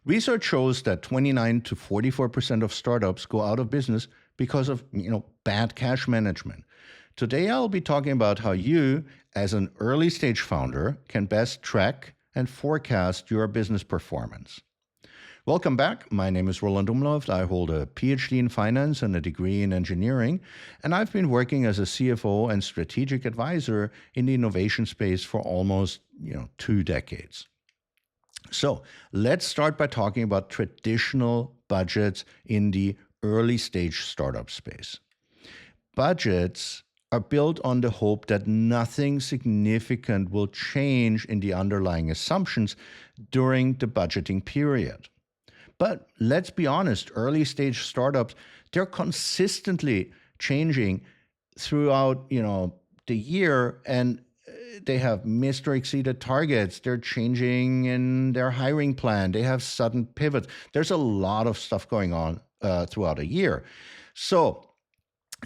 Research shows that 29 to 44% of startups go out of business because of, bad cash management. Today I'll be talking about how you, as an early stage founder, can best track and forecast your business performance. Welcome back. My name is Roland Umlauf. I hold a PhD in finance and a degree in engineering, and I've been working as a CFO and strategic advisor in the innovation space for almost, 2 decades. So let's start by talking about traditional budgets in the early stage startup space. Budgets are built on the hope that nothing significant will change in the underlying assumptions during the budgeting period. But let's be honest, early stage startups, they're consistently changing throughout, the year, and they have missed or exceeded targets. They're changing in their hiring plan. They have sudden pivots. There's a lot of stuff going on throughout a year. So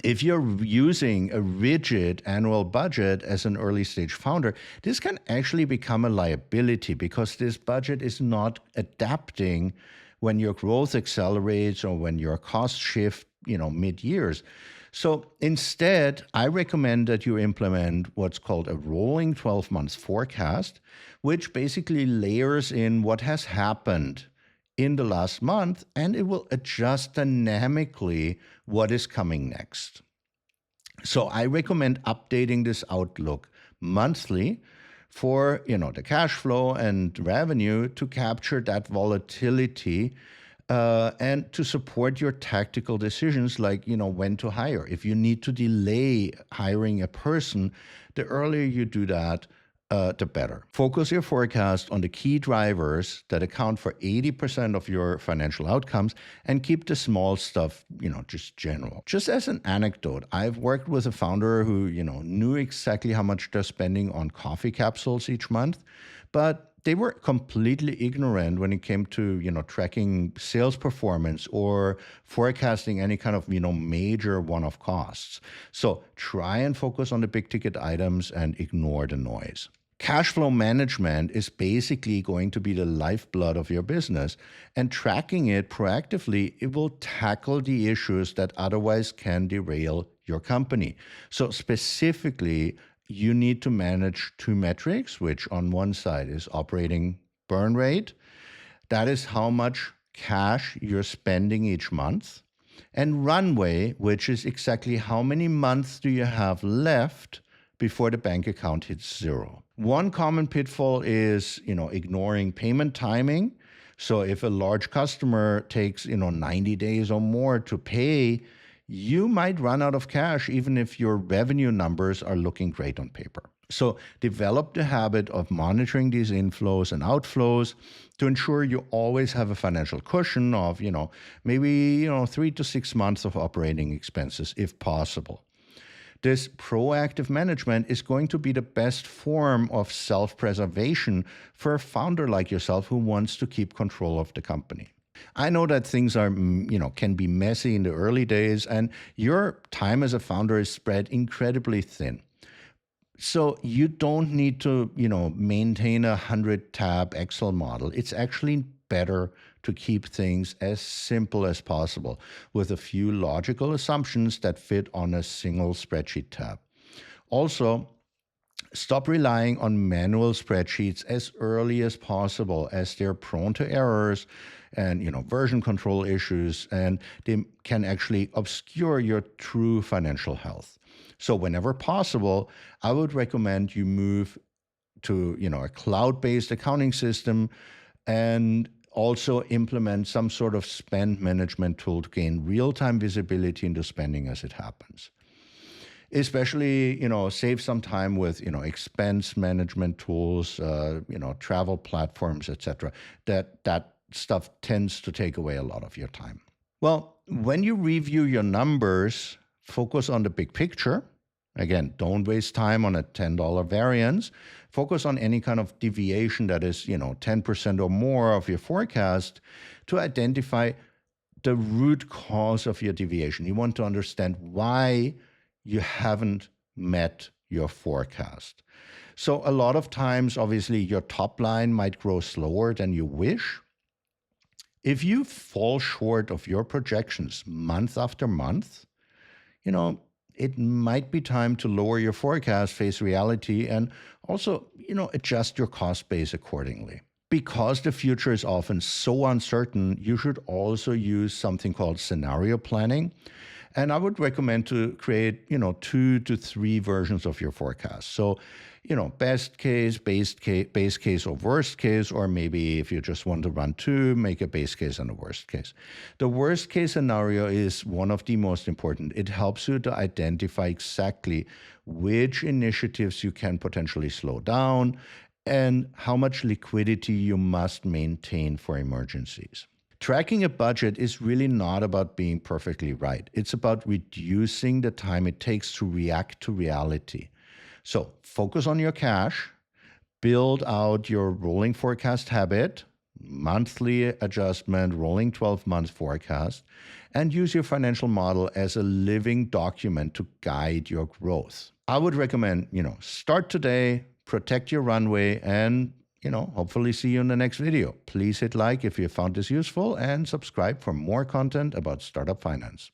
if you're using a rigid annual budget as an early stage founder, this can actually become a liability because this budget is not adapting when your growth accelerates or when your costs shift, mid-years. So instead, I recommend that you implement what's called a rolling 12 months forecast, which basically layers in what has happened in the last month, and it will adjust dynamically what is coming next. So I recommend updating this outlook monthly for, the cash flow and revenue to capture that volatility and to support your tactical decisions like, when to hire. If you need to delay hiring a person, the earlier you do that, the better. Focus your forecast on the key drivers that account for 80% of your financial outcomes and keep the small stuff, just general. Just as an anecdote, I've worked with a founder who, knew exactly how much they're spending on coffee capsules each month, but they were completely ignorant when it came to, tracking sales performance or forecasting any kind of, major one-off costs. So try and focus on the big ticket items and ignore the noise. Cash flow management is basically going to be the lifeblood of your business, and tracking it proactively, it will tackle the issues that otherwise can derail your company. So specifically, you need to manage 2 metrics, which on one side is operating burn rate. That is how much cash you're spending each month. And runway, which is exactly how many months do you have left before the bank account hits zero. One common pitfall is, ignoring payment timing. So if a large customer takes, 90 days or more to pay, you might run out of cash even if your revenue numbers are looking great on paper. So develop the habit of monitoring these inflows and outflows to ensure you always have a financial cushion of, maybe, 3 to 6 months of operating expenses if possible. This proactive management is going to be the best form of self-preservation for a founder like yourself who wants to keep control of the company. I know that things are, can be messy in the early days, and your time as a founder is spread incredibly thin. So you don't need to, maintain a 100-tab Excel model. It's actually better to keep things as simple as possible with a few logical assumptions that fit on a single spreadsheet tab. Also, stop relying on manual spreadsheets as early as possible, as they're prone to errors and version control issues, and they can actually obscure your true financial health. So whenever possible, I would recommend you move to a cloud-based accounting system and also implement some sort of spend management tool to gain real-time visibility into spending as it happens. Especially, save some time with, expense management tools, travel platforms, etc. That stuff tends to take away a lot of your time. Well, when you review your numbers, focus on the big picture. Again, don't waste time on a $10 variance. Focus on any kind of deviation that is, 10% or more of your forecast to identify the root cause of your deviation. You want to understand why you haven't met your forecast. So a lot of times, obviously, your top line might grow slower than you wish. If you fall short of your projections month after month, you know, it might be time to lower your forecast, face reality, and also, adjust your cost base accordingly. Because the future is often so uncertain, you should also use something called scenario planning. And I would recommend to create, 2 to 3 versions of your forecast. So, best case, base case, or worst case, or maybe if you just want to run two, make a base case and a worst case. The worst case scenario is one of the most important. It helps you to identify exactly which initiatives you can potentially slow down and how much liquidity you must maintain for emergencies. Tracking a budget is really not about being perfectly right. It's about reducing the time it takes to react to reality. So focus on your cash, build out your rolling forecast habit, monthly adjustment, rolling 12-month forecast, and use your financial model as a living document to guide your growth. I would recommend, start today, protect your runway, and hopefully see you in the next video. Please hit like if you found this useful and subscribe for more content about startup finance.